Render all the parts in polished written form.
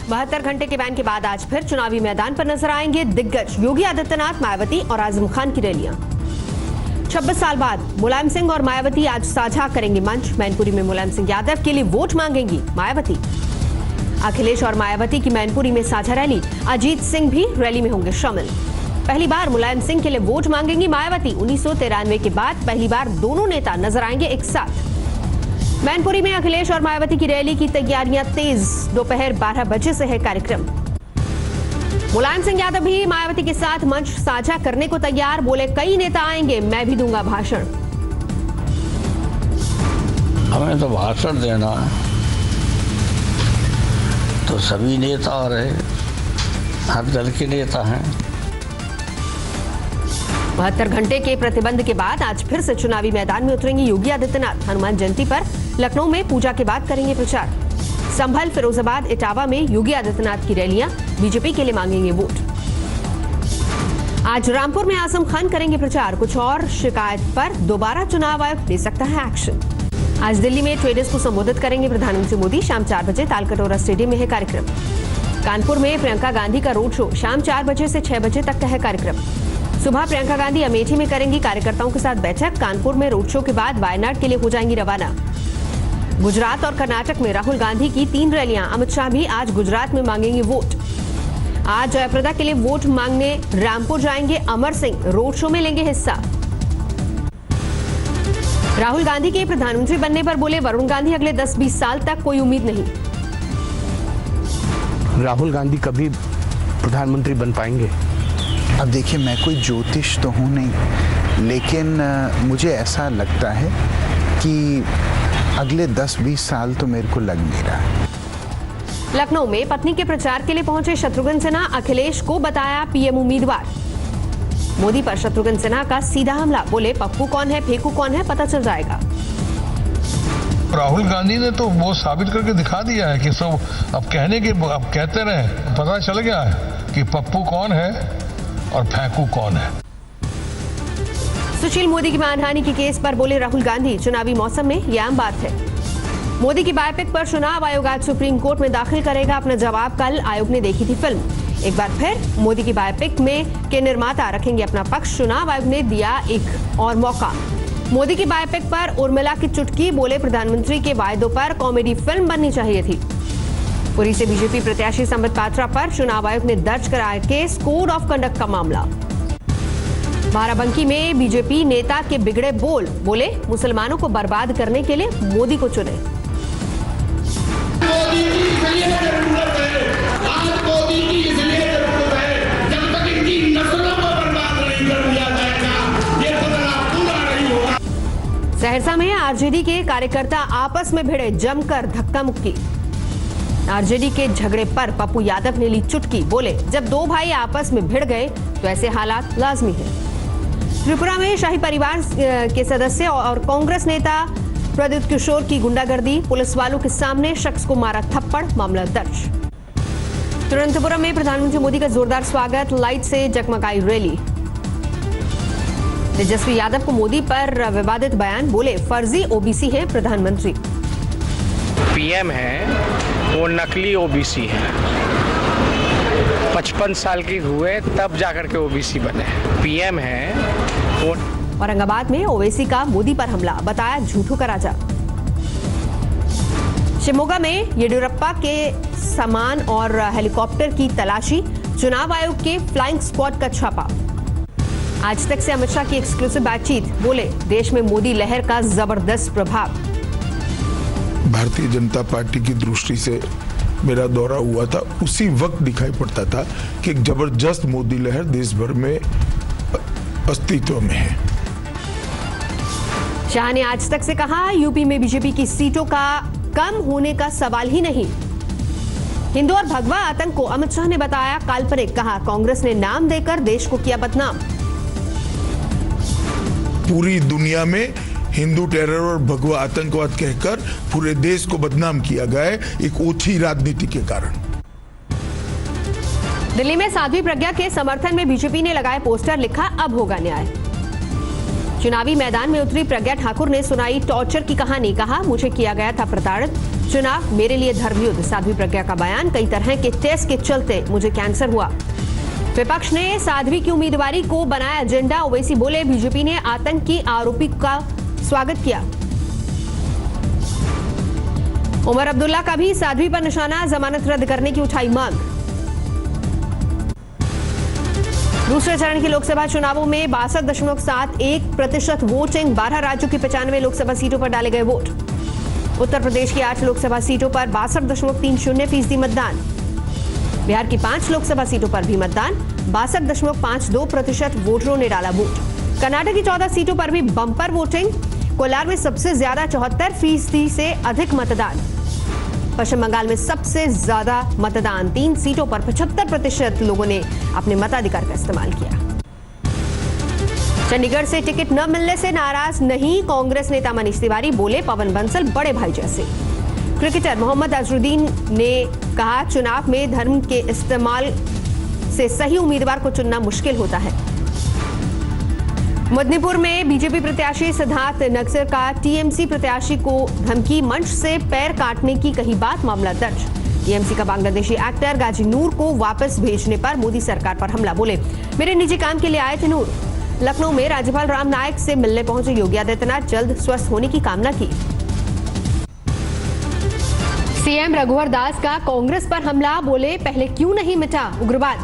72 घंटे के बैन के बाद आज फिर चुनावी मैदान पर नजर आएंगे दिग्गज योगी आदित्यनाथ, मायावती और आजम खान की रैलियां। 26 साल बाद मुलायम सिंह और मायावती आज साझा करेंगे मंच। मैनपुरी में मुलायम सिंह यादव के लिए वोट मांगेंगी मायावती। अखिलेश और मायावती की मैनपुरी में साझा रैली। अजीत सिंह भी रैली में होंगे शामिल। पहली बार मुलायम सिंह के लिए वोट मांगेंगी मायावती। 1993 के बाद पहली बार दोनों नेता नजर आएंगे एक साथ। मैनपुरी में अखिलेश और मायावती की रैली की तैयारियां तेज। दोपहर 12 बजे से है कार्यक्रम। मुलायम सिंह यादव भी मायावती के साथ मंच साझा करने को तैयार। बोले कई नेता आएंगे, मैं भी दूंगा भाषण। हमें तो भाषण देना है तो सभी नेता आ रहे, हर दल के नेता हैं। 72 घंटे के प्रतिबंध के बाद आज फिर से चुनावी मैदान में उतरेंगे योगी आदित्यनाथ। हनुमान जयंती पर लखनऊ में पूजा के बाद करेंगे प्रचार। संभल, फिरोजाबाद, इटावा में योगी आदित्यनाथ की रैलियां। बीजेपी के लिए मांगेंगे वोट। आज रामपुर में आजम खान करेंगे प्रचार। कुछ और शिकायत पर दोबारा चुनाव आयोग ले सकता है एक्शन। आज दिल्ली में ट्रेडर्स को संबोधित करेंगे प्रधानमंत्री मोदी। शाम 4 बजे तालकटोरा स्टेडियम में है कार्यक्रम। कानपुर में प्रियंका गांधी का रोड शो। शाम 4 बजे से 6 बजे तक का है कार्यक्रम। सुबह प्रियंका गांधी अमेठी में करेंगी कार्यकर्ताओं के साथ बैठक। कानपुर में रोड शो के बाद वायनाड के लिए हो जाएंगी रवाना। गुजरात और कर्नाटक में राहुल गांधी की 3 रैलियां। अमित शाह भी आज गुजरात में मांगेंगे वोट। आज जयप्रदा के लिए वोट मांगने रामपुर जाएंगे अमर सिंह। रोड शो में लेंगे हिस्सा। राहुल गांधी के प्रधानमंत्री बनने पर बोले वरुण गांधी अगले 10-20 साल तक कोई उम्मीद नहीं। राहुल गांधी कभी प्रधानमंत्री बन पाएंगे? अब देखिए, मैं कोई ज्योतिष तो हूं नहीं, लेकिन मुझे ऐसा लगता है कि अगले 10-20 साल तो मेरे को लग नहीं रहा है। लखनऊ में पत्नी के प्रचार के लिए पहुंचे शत्रुघ्न सिन्हा। अखिलेश को बताया पीएम उम्मीदवार। मोदी पर शत्रुघ्न सिन्हा का सीधा हमला। बोले पप्पू कौन है, फेंकू कौन है, पता चल जाएगा। राहुल गांधी ने तो वो साबित करके दिखा दिया है कि सब अब कहते रहे, पता चल गया है कि पप्पू कौन है और फेंकू कौन है। सुशील मोदी की मानहानि के केस पर बोले राहुल गांधी, चुनावी मौसम में यह आम बात है। मोदी की बायोपिक पर चुनाव आयोग आज सुप्रीम कोर्ट में दाखिल करेगा अपना जवाब। कल आयोग ने देखी थी फिल्म। एक बार फिर मोदी की बायोपिक में के निर्माता रखेंगे अपना पक्ष। चुनाव आयोग ने दिया एक और मौका। मोदी की बायोपिक पर उर्मिला की चुटकी। बोले प्रधानमंत्री के वायदों पर कॉमेडी फिल्म बननी चाहिए थी। पुरी से बीजेपी प्रत्याशी संबित पात्रा पर चुनाव आयोग ने दर्ज कराया केस। कोड ऑफ कंडक्ट का मामला। बाराबंकी में बीजेपी नेता के बिगड़े बोल। बोले मुसलमानों को बर्बाद करने के लिए मोदी को चुने। मोदी की इसलिए जरूरत है, आज मोदी की इसलिए जरूरत है, जब तक इनकी नस्लों को बर्बाद नहीं कर दिया जाएगा, ये बदला पूरा नहीं होगा। सहरसा में आरजेडी के कार्यकर्ता आपस में भिड़े, जमकर धक्का मुक्की। आरजेडी के झगड़े पर पप्पू यादव ने ली चुटकी। बोले जब 2 भाई आपस में भिड़ गए तो ऐसे हालात लाजमी है। त्रिपुरा में शाही परिवार के सदस्य और कांग्रेस नेता प्रद्युत किशोर की गुंडागर्दी। पुलिस वालों के सामने शख्स को मारा थप्पड़। मामला दर्ज। तिरुवनंतपुरम में प्रधानमंत्री मोदी का जोरदार स्वागत। लाइट से जगमगाई रैली। तेजस्वी यादव को मोदी पर विवादित बयान। बोले फर्जी ओबीसी है प्रधानमंत्री। पीएम है वो नकली ओबीसी है। 55 साल की हुए तब जाकर के ओबीसी बने। पीएम है वो। औरंगाबाद में ओवैसी का मोदी पर हमला। बताया झूठों का राजा। शिमोगा में येडियुरप्पा के सामान और हेलीकॉप्टर की तलाशी। चुनाव आयोग के फ्लाइंग स्क्वाड का छापा। आज तक से अमित शाह की एक्सक्लूसिव बातचीत। बोले देश में मोदी लहर का जबरदस्त प्रभाव। भारतीय जनता पार्टी की दृष्टि से मेरा दौरा हुआ था, उसी वक्त दिखाई पड़ता था कि एक जबरदस्त मोदी लहर देश भर में अस्तित्व में है। शाह ने आज तक से कहा यूपी में बीजेपी की सीटों का कम होने का सवाल ही नहीं। हिंदू और भगवा आतंक को अमित शाह ने बताया काल्पनिक। कहा कांग्रेस ने नाम देकर देश को किया बदनाम। पूरी दुनिया में हिंदू टेरर और भगवा आतंकवाद कहकर पूरे देश को बदनाम किया गया है, एक ओछी राजनीति के कारण। दिल्ली में साध्वी प्रज्ञा के समर्थन में बीजेपी ने लगाए पोस्टर। लिखा अब होगा न्याय। चुनावी मैदान में उतरी प्रज्ञा ठाकुर ने सुनाई टॉर्चर की कहानी। कहा, मुझे किया गया था प्रताड़ित, चुनाव मेरे लिए धर्मयुद्ध। साध्वी प्रज्ञा का बयान, कई तरह के टेस्ट के चलते मुझे कैंसर हुआ। विपक्ष ने साध्वी की उम्मीदवारी को बनाया एजेंडा। ओवैसी बोले, बीजेपी ने आतंकी आरोपी का स्वागत किया। उमर अब्दुल्ला का भी साध्वी पर निशाना, जमानत रद्द करने की उठाई मांग। दूसरे चरण के लोकसभा चुनावों में 62.71% वोटिंग, 12 राज्यों की 95 लोकसभा सीटों पर डाले गए वोट। उत्तर प्रदेश की 8 लोकसभा सीटों पर 62.30% मतदान। बिहार की 5 लोकसभा सीटों पर भी मतदान, 62.52% वोटरों ने डाला वोट। कर्नाटक की 14 सीटों पर भी बम्पर वोटिंग। कोलार में सबसे ज्यादा 74% से अधिक मतदान। पश्चिम बंगाल में सबसे ज्यादा मतदान, 3 सीटों पर 75% लोगों ने अपने मताधिकार का इस्तेमाल किया। चंडीगढ़ से टिकट न मिलने से नाराज नहीं कांग्रेस नेता मनीष तिवारी, बोले पवन बंसल बड़े भाई जैसे। क्रिकेटर मोहम्मद अजरुद्दीन ने कहा, चुनाव में धर्म के इस्तेमाल से सही उम्मीदवार को चुनना मुश्किल होता है। मदनीपुर में बीजेपी प्रत्याशी सिद्धार्थ नक्सर का टीएमसी प्रत्याशी को धमकी, मंच से पैर काटने की कही बात, मामला दर्ज। टीएमसी का बांग्लादेशी एक्टर गाजी नूर को वापस भेजने पर मोदी सरकार पर हमला, बोले मेरे निजी काम के लिए आए थे नूर। लखनऊ में राज्यपाल राम नाईक से मिलने पहुंचे योगी आदित्यनाथ, जल्द स्वस्थ होने की कामना की। सीएम रघुवर दास का कांग्रेस पर हमला, बोले पहले क्यों नहीं मिटा उग्रवाद।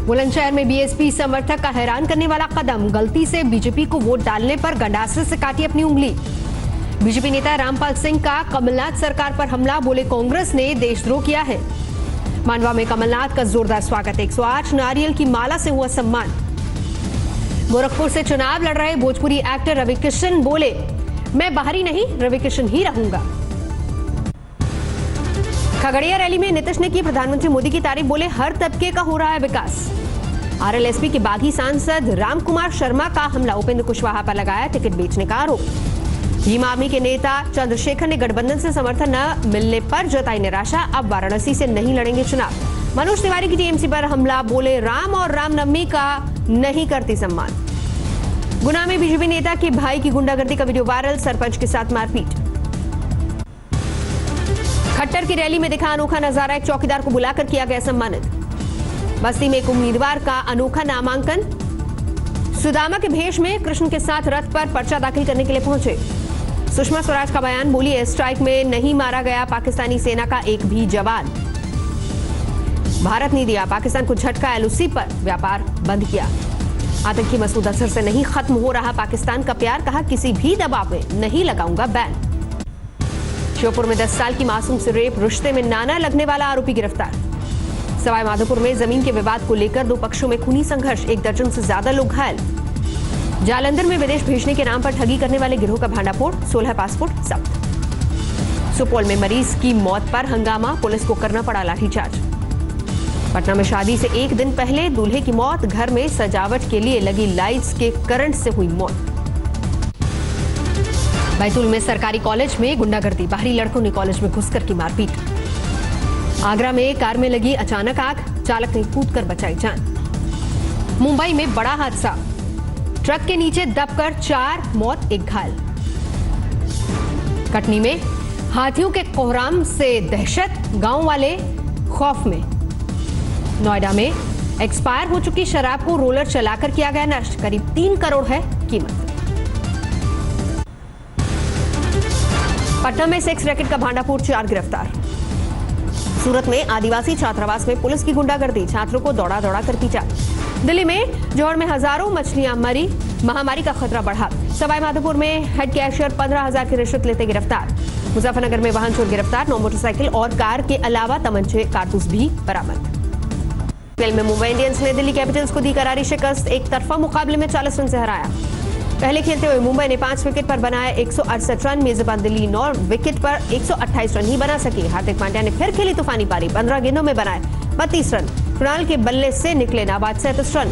बुलंदशहर में बीएसपी समर्थक का हैरान करने वाला कदम, गलती से बीजेपी को वोट डालने पर गंडासे से काटी अपनी उंगली। बीजेपी नेता रामपाल सिंह का कमलनाथ सरकार पर हमला, बोले कांग्रेस ने देशद्रोह किया है। मांडवा में कमलनाथ का जोरदार स्वागत, 108 नारियल की माला से हुआ सम्मान। गोरखपुर से चुनाव लड़ रहे भोजपुरी एक्टर रवि किशन बोले, मैं बाहरी नहीं रवि किशन ही रहूंगा। खगड़िया रैली में नीतीश ने की प्रधानमंत्री मोदी की तारीफ, बोले हर तबके का हो रहा है विकास। आरएलएसपी के बागी सांसद रामकुमार शर्मा का हमला, उपेंद्र कुशवाहा पर लगाया टिकट बेचने का आरोप। भीम आर्मी के नेता चंद्रशेखर ने गठबंधन से समर्थन न मिलने पर जताई निराशा, अब वाराणसी से नहीं लड़ेंगे चुनाव। मनोज तिवारी की टीएमसी पर हमला, बोले राम और रामनवमी का नहीं करती सम्मान। गुना में बीजेपी नेता के भाई की गुंडागर्दी का वीडियो वायरल, सरपंच के साथ मारपीट। खट्टर की रैली में दिखा अनोखा नजारा, एक चौकीदार को बुलाकर किया गया सम्मानित। बस्ती में एक उम्मीदवार का अनोखा नामांकन, सुदामा के भेष में कृष्ण के साथ रथ पर पर्चा दाखिल करने के लिए पहुंचे। सुषमा स्वराज का बयान, बोली एयर स्ट्राइक में नहीं मारा गया पाकिस्तानी सेना का एक भी जवान। भारत ने दिया पाकिस्तान को झटका, एलओसी पर व्यापार बंद किया। आतंकी मसूद अजहर से नहीं खत्म हो रहा पाकिस्तान का प्यार, कहा किसी भी दबाव में नहीं लगाऊंगा बैन। श्योपुर में 10 साल की मासूम से रेप, रिश्ते में नाना लगने वाला आरोपी गिरफ्तार। सवाई माधोपुर में जमीन के विवाद को लेकर 2 पक्षों में खूनी संघर्ष, 1 दर्जन से ज्यादा लोग घायल। जालंधर में विदेश भेजने के नाम पर ठगी करने वाले गिरोह का भांडाफोड़, 16 पासपोर्ट जब्त। सुपौल में मरीज की मौत पर हंगामा, पुलिस को करना पड़ा लाठीचार्ज। पटना में शादी से 1 दिन पहले दूल्हे की मौत, घर में सजावट के लिए लगी लाइट्स के करंट से हुई मौत। बैतूल में सरकारी कॉलेज में गुंडागर्दी, बाहरी लड़कों ने कॉलेज में घुसकर की मारपीट। आगरा में कार में लगी अचानक आग, चालक ने कूदकर बचाई जान। मुंबई में बड़ा हादसा, ट्रक के नीचे दबकर 4 मौत 1 घायल। कटनी में हाथियों के कोहराम से दहशत, गांव वाले खौफ में। नोएडा में एक्सपायर हो चुकी शराब को रोलर चलाकर किया गया नष्ट, करीब 3 करोड़ है कीमत। पटना में सेक्स रैकेट का भांडाफोड़, 4 गिरफ्तार। सूरत में आदिवासी छात्रावास में पुलिस की गुंडागर्दी, छात्रों को दौड़ा दौड़ा कर पीटा। दिल्ली में जोहड़ में हजारों मछलियां मरी, महामारी का खतरा बढ़ा। सवाई माधोपुर में हेड कैशियर 15,000 की रिश्वत लेते गिरफ्तार। मुजफ्फरनगर में वाहन चोर गिरफ्तार, 9 मोटरसाइकिल और कार के अलावा तमंचे कारतूस भी बरामद। आईपीएल में मुंबई इंडियंस ने दिल्ली कैपिटल्स को दी करारी शिकस्त, एक तरफा मुकाबले में 40 रन से हराया। पहले खेलते हुए मुंबई ने 5 विकेट पर बनाए 168 रन, मेजबान दिल्ली 9 विकेट पर 128 रन ही बना सकी। हार्दिक पांड्या ने फिर खेली तूफानी पारी, 15 गेंदों में बनाए 32 रन। कृणाल के बल्ले से निकले नाबाद 37 रन।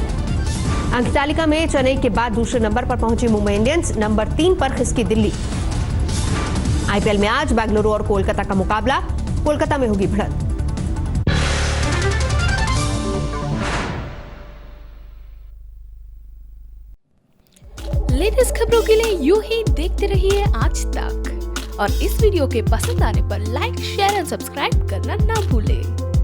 अंक तालिका में चेन्नई के बाद दूसरे नंबर पर पहुंची मुंबई इंडियंस, नंबर 3 पर खिसकी दिल्ली। आईपीएल में आज बेंगलुरु और कोलकाता का मुकाबला, कोलकाता में होगी भिड़ंत। लिड खबरों के लिए यूं ही देखते रहिए आज तक और इस वीडियो के पसंद आने पर लाइक, शेयर एंड सब्सक्राइब करना ना भूलें।